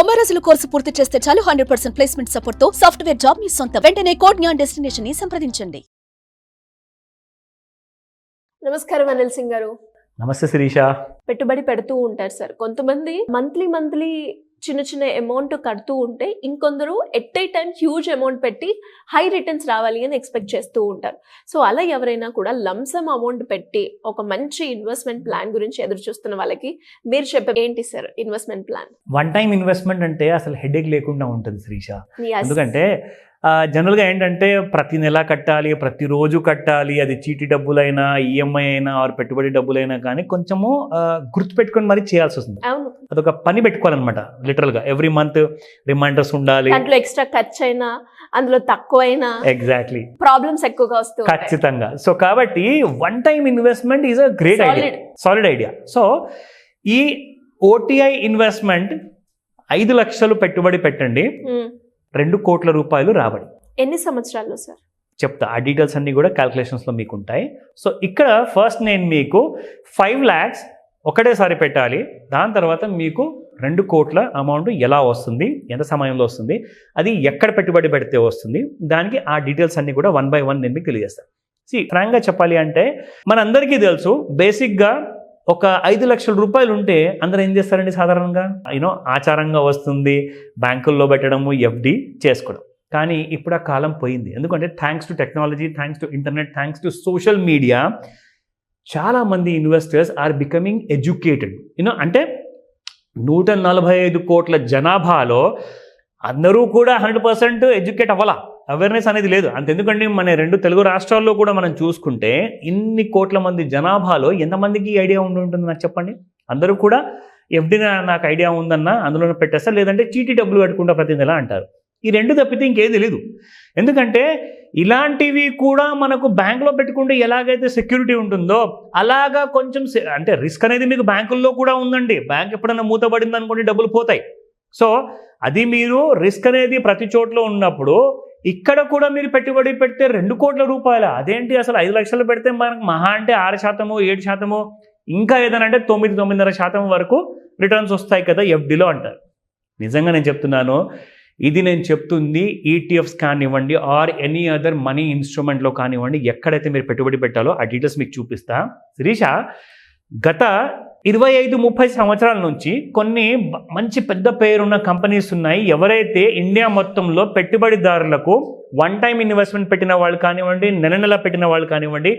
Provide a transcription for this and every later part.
90 రోజుల కోర్సు పూర్తి చేస్తే చాలు 100% ప్లేస్మెంట్ సపోర్ట్ తో సాఫ్ట్వేర్ జాబ్ మీ సొంతం. వెంటనే కోడ్ జ్ఞాన్ డెస్టినేషన్ ని సంప్రదించండి. నమస్కారం అనిల్ సింగ్ గారు. నమస్తే శిరీష. పెట్టుబడి పెడుతూ ఉంటారు సార్. కొంతమంది మంత్లీ చిన్న అమౌంట్ కడుతూ ఉంటే, ఇంకొందరు at a time huge amount పెట్టి హై రిటర్న్స్ రావాలి అని ఎక్స్పెక్ట్ చేస్తూ ఉంటారు. సో అలా ఎవరైనా కూడా లంసమ్ అమౌంట్ పెట్టి ఒక మంచి ఇన్వెస్ట్మెంట్ ప్లాన్ గురించి ఎదురు చూస్తున్న వాళ్ళకి మీరు చెప్పే ఏంటి sir investment plan? One time investment అంటే అసలు హెడేక్ లేకుండా ఉంటుంది శిరీష. ఎందుకంటే జనరల్గా ఏంటంటే ప్రతి నెల కట్టాలి, ప్రతిరోజు కట్టాలి, అది చీటీ డబ్బులైనా ఈఎంఐ అయినా ఆర్ పెట్టుబడి డబ్బులైనా కానీ కొంచెము గుర్తుపెట్టుకొని మరీ చేయాల్సి వస్తుంది. అదొక పని పెట్టుకోవాలన్నమాట. లిటరల్గా ఎవ్రీ మంత్ రిమైండర్స్ ఉండాలి. దాంట్లో ఎక్స్ట్రా ఖర్చు అయినా అందులో తక్కువైనా ఎగ్జాక్ట్లీ ప్రాబ్లమ్స్ ఎక్కువగా వస్తాయి ఖచ్చితంగా. సో కాబట్టి one time investment is a great idea, solid idea. So ఈ ఓటీఐ ఇన్వెస్ట్మెంట్ 5 లక్షలు పెట్టుబడి పెట్టండి, 2 కోట్ల రూపాయలు రాబడి. ఎన్ని సంవత్సరాల్లో సార్? చెప్తా, ఆ డీటెయిల్స్ అన్నీ కూడా క్యాల్కులేషన్స్లో మీకు ఉంటాయి. సో ఇక్కడ ఫస్ట్ నేను మీకు 5 lakhs ఒకటేసారి పెట్టాలి. దాని తర్వాత మీకు 2 కోట్ల అమౌంట్ ఎలా వస్తుంది, ఎంత సమయంలో వస్తుంది, అది ఎక్కడ పెట్టుబడి పెడితే వస్తుంది, దానికి ఆ డీటెయిల్స్ అన్నీ కూడా 1 by 1 నేను మీకు తెలియజేస్తాను. ఫ్రాంక్గా చెప్పాలి అంటే మనందరికీ తెలుసు, బేసిక్గా ఒక 5 లక్షల రూపాయలు ఉంటే అందరూ ఏం చేస్తారండి సాధారణంగా? ఆచారంగా వస్తుంది, బ్యాంకుల్లో పెట్టడము, ఎఫ్డి చేసుకోవడం. కానీ ఇప్పుడు ఆ కాలం పోయింది. ఎందుకంటే thanks to technology, thanks to internet, thanks to social media, చాలామంది ఇన్వెస్టర్స్ ఆర్ బికమింగ్ ఎడ్యుకేటెడ్. అంటే 145 కోట్ల జనాభాలో అందరూ కూడా 100% ఎడ్యుకేట్ అవ్వాలా, అవేర్నెస్ అనేది లేదు. అంతెందుకండి, మన 2 తెలుగు రాష్ట్రాల్లో కూడా మనం చూసుకుంటే ఇన్ని కోట్ల మంది జనాభాలో ఎంతమందికి ఐడియా ఉంటుంది నాకు చెప్పండి? అందరూ కూడా ఎఫ్డి నాకు ఐడియా ఉందన్నా అందులోనే పెట్టేస్తారు, లేదంటే చీటీ డబ్బులు కట్టుకుంటా ప్రతి నెల అంటారు. ఈ 2 తప్పితే ఇంకేది లేదు. ఎందుకంటే ఇలాంటివి కూడా మనకు బ్యాంకులో పెట్టుకుంటే ఎలాగైతే సెక్యూరిటీ ఉంటుందో అలాగా కొంచెం అంటే రిస్క్ అనేది మీకు బ్యాంకుల్లో కూడా ఉందండి. బ్యాంక్ ఎప్పుడైనా మూతపడింది అనుకోండి, డబ్బులు పోతాయి. సో అది మీరు రిస్క్ అనేది ప్రతి చోట్ల ఉన్నప్పుడు ఇక్కడ కూడా మీరు పెట్టుబడి పెడితే 2 కోట్ల రూపాయల, అదేంటి అసలు 5 లక్షలు పెడితే మనకు మహా అంటే 6%, 7%, ఇంకా ఏదైనా అంటే 9.5% వరకు రిటర్న్స్ వస్తాయి కదా ఎఫ్డిలో అంటారు. నిజంగా నేను చెప్తున్నాను, ఇది నేను చెప్తుంది ఈటీఎఫ్స్ కానివ్వండి ఆర్ ఎనీ అదర్ మనీ ఇన్స్ట్రుమెంట్లో కానివ్వండి, ఎక్కడైతే మీరు పెట్టుబడి పెట్టాలో ఆ డీటెయిల్స్ మీకు చూపిస్తా. శిరీష, గత 25-30 సంవత్సరాల నుంచి కొన్ని మంచి పెద్ద పేరున్న కంపెనీస్ ఉన్నాయి. ఎవరైతే ఇండియా మొత్తంలో పెట్టుబడిదారులకు వన్ టైం ఇన్వెస్ట్మెంట్ పెట్టిన వాళ్ళు కానివ్వండి, నెల పెట్టిన వాళ్ళు కానివ్వండి,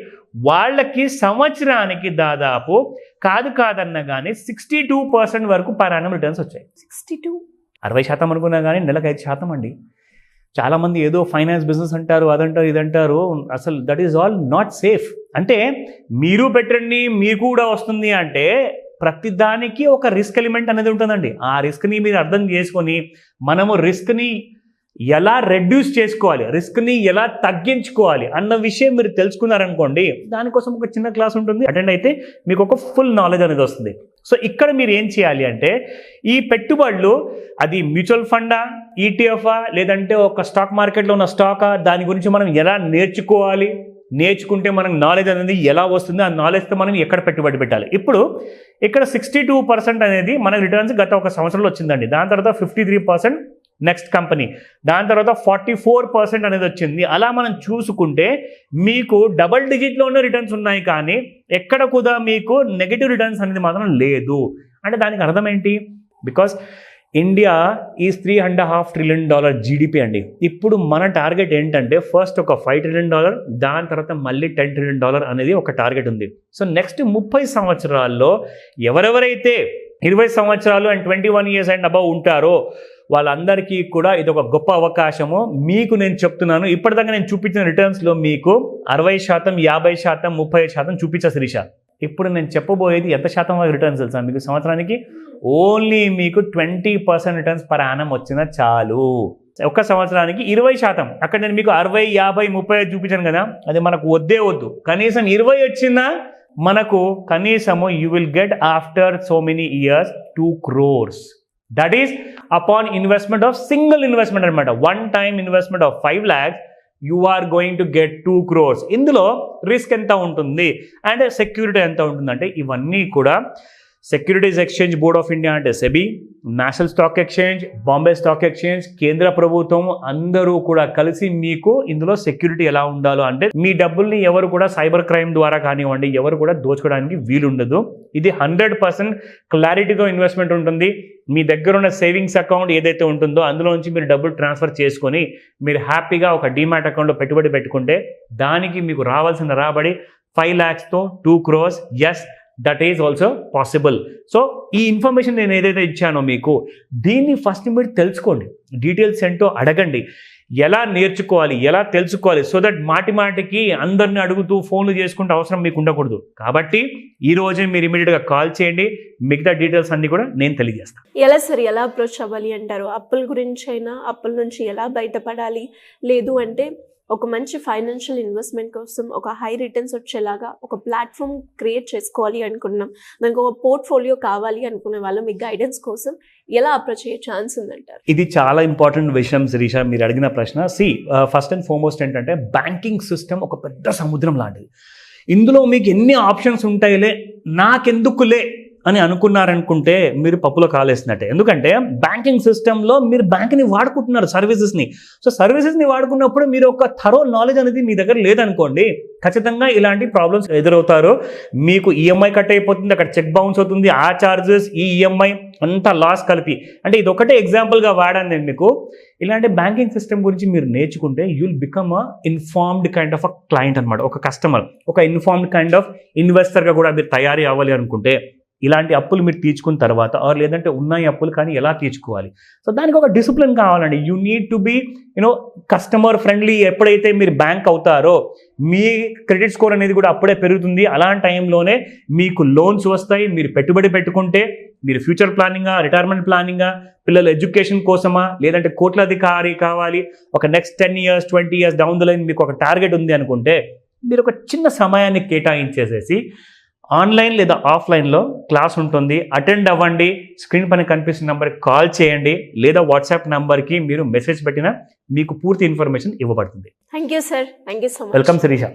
వాళ్ళకి సంవత్సరానికి దాదాపు కాదన్నా కానీ 62% వరకు పర్ యానం రిటర్న్స్ వచ్చాయి. 60% అనుకున్నా కానీ నెలకు 5% అండి. చాలామంది ఏదో ఫైనాన్స్ బిజినెస్ అంటారు, అదంటారు, ఇదంటారు. అసలు that is all not safe. అంటే మీరు పెట్టండి మీకు కూడా వస్తుంది అంటే ప్రతిదానికి ఒక రిస్క్ ఎలిమెంట్ అనేది ఉంటుందండి. ఆ రిస్క్ని మీరు అర్థం చేసుకొని మనము రిస్క్ని ఎలా రెడ్యూస్ చేసుకోవాలి, రిస్క్ని ఎలా తగ్గించుకోవాలి అన్న విషయం మీరు తెలుసుకున్నారనుకోండి, దానికోసం ఒక చిన్న క్లాస్ ఉంటుంది, అటెండ్ అయితే మీకు ఒక ఫుల్ నాలెడ్జ్ అనేది వస్తుంది. సో ఇక్కడ మీరు ఏం చేయాలి అంటే ఈ పెట్టుబడులు అది మ్యూచువల్ ఫండా, ఈటీఎఫా, లేదంటే ఒక స్టాక్ మార్కెట్లో ఉన్న స్టాకా, దాని గురించి మనం ఎలా నేర్చుకోవాలి, నేర్చుకుంటే మనకు నాలెడ్జ్ అనేది ఎలా వస్తుంది, ఆ నాలెడ్జ్తో మనం ఎక్కడ పెట్టుబడి పెట్టాలి. ఇప్పుడు ఇక్కడ 62% అనేది మన రిటర్న్స్ గత ఒక సంవత్సరంలో వచ్చిందండి. దాని తర్వాత 53% నెక్స్ట్ కంపెనీ, దాని తర్వాత 44% అనేది వచ్చింది. అలా మనం చూసుకుంటే మీకు డబల్ డిజిట్లో ఉన్న రిటర్న్స్ ఉన్నాయి, కానీ ఎక్కడ కూడా మీకు నెగిటివ్ రిటర్న్స్ అనేది మాత్రం లేదు. అంటే దానికి అర్థం ఏంటి? Because India is $3.5 trillion GDP అండి. ఇప్పుడు మన టార్గెట్ ఏంటంటే ఫస్ట్ ఒక $5 trillion, దాని తర్వాత మళ్ళీ $10 trillion అనేది ఒక టార్గెట్ ఉంది. సో నెక్స్ట్ 30 సంవత్సరాల్లో ఎవరెవరైతే 20 సంవత్సరాలు అండ్ 21 years అండ్ అబవ్ ఉంటారో వాళ్ళందరికీ కూడా ఇది ఒక గొప్ప అవకాశము. మీకు నేను చెప్తున్నాను, ఇప్పటిదాకా నేను చూపించిన రిటర్న్స్లో మీకు 60%, 50%, 30% చూపించా శిరీష. ఇప్పుడు నేను చెప్పబోయేది ఎంత శాతం రిటర్న్స్ తెలుసా మీకు? సంవత్సరానికి ఓన్లీ మీకు 20% రిటర్న్స్ పర్ యానం వచ్చినా చాలు. ఒక సంవత్సరానికి 20%. అక్కడ నేను మీకు 60, 50, 30 చూపించాను కదా, అది మనకు వద్దు. కనీసం 20 వచ్చినా మనకు కనీసము you will get after so many years 2 crores. That is upon investment of single investment అనమాట. One time investment of 5 lakhs you are going to get 2 crores. ఇందులో రిస్క్ ఎంత ఉంటుంది అండ్ సెక్యూరిటీ ఎంత ఉంటుంది అంటే ఇవన్నీ కూడా securities exchange board of India అంటే SEBI, national stock exchange, Bombay stock exchange, కేంద్ర ప్రభుత్వం అందరూ కూడా కలిసి మీకు ఇందులో సెక్యూరిటీ ఎలా ఉండాలో, అంటే మీ డబ్బుల్ని ఎవరు కూడా సైబర్ క్రైమ్ ద్వారా కానివ్వండి ఎవరు కూడా దోచుకోవడానికి వీలుండదు. ఇది 100% క్లారిటీతో ఇన్వెస్ట్మెంట్ ఉంటుంది. మీ దగ్గర ఉన్న సేవింగ్స్ అకౌంట్ ఏదైతే ఉంటుందో అందులో నుంచి మీరు డబ్బులు ట్రాన్స్ఫర్ చేసుకొని మీరు హ్యాపీగా ఒక డీమ్యాట్ అకౌంట్లో పెట్టుబడి పెట్టుకుంటే దానికి మీకు రావాల్సిన రాబడి 5 lakhsతో 2 crores. Yes, that is also possible. So ఈ ఇన్ఫర్మేషన్ నేను ఏదైతే ఇచ్చానో మీకు దీన్ని ఫస్ట్ మీరు తెలుసుకోండి, డీటెయిల్స్ ఏంటో అడగండి, ఎలా నేర్చుకోవాలి, ఎలా తెలుసుకోవాలి, సో దట్ మాటికి అందరిని అడుగుతూ ఫోన్లు చేసుకుంటే అవసరం మీకు ఉండకూడదు. కాబట్టి ఈ రోజే మీరు ఇమీడియట్గా కాల్ చేయండి, మిగతా డీటెయిల్స్ అన్ని కూడా నేను తెలియజేస్తాను. ఎలా సార్, ఎలా అప్రోచ్ అవ్వాలి అంటారు? అప్పుల గురించి అయినా, అప్పుల నుంచి ఎలా బయటపడాలి, లేదు అంటే ఒక మంచి ఫైనాన్షియల్ ఇన్వెస్ట్మెంట్ కోసం ఒక హై రిటర్న్స్ వచ్చేలాగా ఒక ప్లాట్ఫామ్ క్రియేట్ చేసుకోవాలి అనుకున్నాం, దానికి ఒక పోర్ట్ఫోలియో కావాలి అనుకునే వాళ్ళు మీ గైడెన్స్ కోసం ఎలా అప్రోచ్ అయ్యే ఛాన్స్ ఉందంటారు? ఇది చాలా ఇంపార్టెంట్ విషయం శిరీష, మీరు అడిగిన ప్రశ్న. ఫస్ట్ అండ్ ఫార్మోస్ట్ ఏంటంటే బ్యాంకింగ్ సిస్టమ్ ఒక పెద్ద సముద్రం లాంటిది. ఇందులో మీకు ఎన్ని ఆప్షన్స్ ఉంటాయిలే, నాకెందుకులే అని అనుకున్నారనుకుంటే మీరు పప్పులో కాలేసినట్టే. ఎందుకంటే బ్యాంకింగ్ సిస్టంలో మీరు బ్యాంక్ని వాడుకుంటున్నారు, సర్వీసెస్ని. సో సర్వీసెస్ని వాడుకున్నప్పుడు మీరు ఒక థరో నాలెడ్జ్ అనేది మీ దగ్గర లేదనుకోండి, ఖచ్చితంగా ఇలాంటి ప్రాబ్లమ్స్ ఎదురవుతారు. మీకు ఈఎంఐ కట్ అయిపోతుంది, అక్కడ చెక్ బౌన్స్ అవుతుంది, ఆ ఛార్జెస్, ఈ ఈఎంఐ అంతా లాస్ కలిపి. అంటే ఇది ఒకటే ఎగ్జాంపుల్గా వాడాను నేను మీకు. ఇలాంటి బ్యాంకింగ్ సిస్టమ్ గురించి మీరు నేర్చుకుంటే you will become a informed kind of a client అనమాట, ఒక కస్టమర్. ఒక ఇన్ఫార్మ్డ్ కైండ్ ఆఫ్ ఇన్వెస్టర్గా కూడా మీరు తయారీ అవ్వాలి అనుకుంటే ఇలాంటి అప్పులు మీరు తీర్చుకున్న తర్వాత, ఆర్ లేదంటే ఉన్నాయి అప్పులు కానీ ఎలా తీర్చుకోవాలి, సో దానికి ఒక డిసిప్లిన్ కావాలండి. You need to be customer friendly. ఎప్పుడైతే మీరు బ్యాంక్ అవుతారో మీ క్రెడిట్ స్కోర్ అనేది కూడా అప్పుడే పెరుగుతుంది. అలాంటి టైంలోనే మీకు లోన్స్ వస్తాయి. మీరు పెట్టుబడి పెట్టుకుంటే మీరు ఫ్యూచర్ ప్లానింగా, రిటైర్మెంట్ ప్లానింగా, పిల్లల ఎడ్యుకేషన్ కోసమా, లేదంటే కోట్లాధికారి కావాలి, ఒక next 10 years 20 years down the line మీకు ఒక టార్గెట్ ఉంది అనుకుంటే మీరు ఒక చిన్న సమయాన్ని కేటాయించేసేసి ఆన్లైన్ లేదా ఆఫ్లైన్లో క్లాస్ ఉంటుంది, అటెండ్ అవ్వండి. స్క్రీన్ పైన కనిపిస్తున్న నెంబర్కి కాల్ చేయండి, లేదా వాట్సాప్ నెంబర్కి మీరు మెసేజ్ పెట్టినా మీకు పూర్తి ఇన్ఫర్మేషన్ ఇవ్వబడుతుంది. Thank you sir, thank you so much. Welcome Sirisha.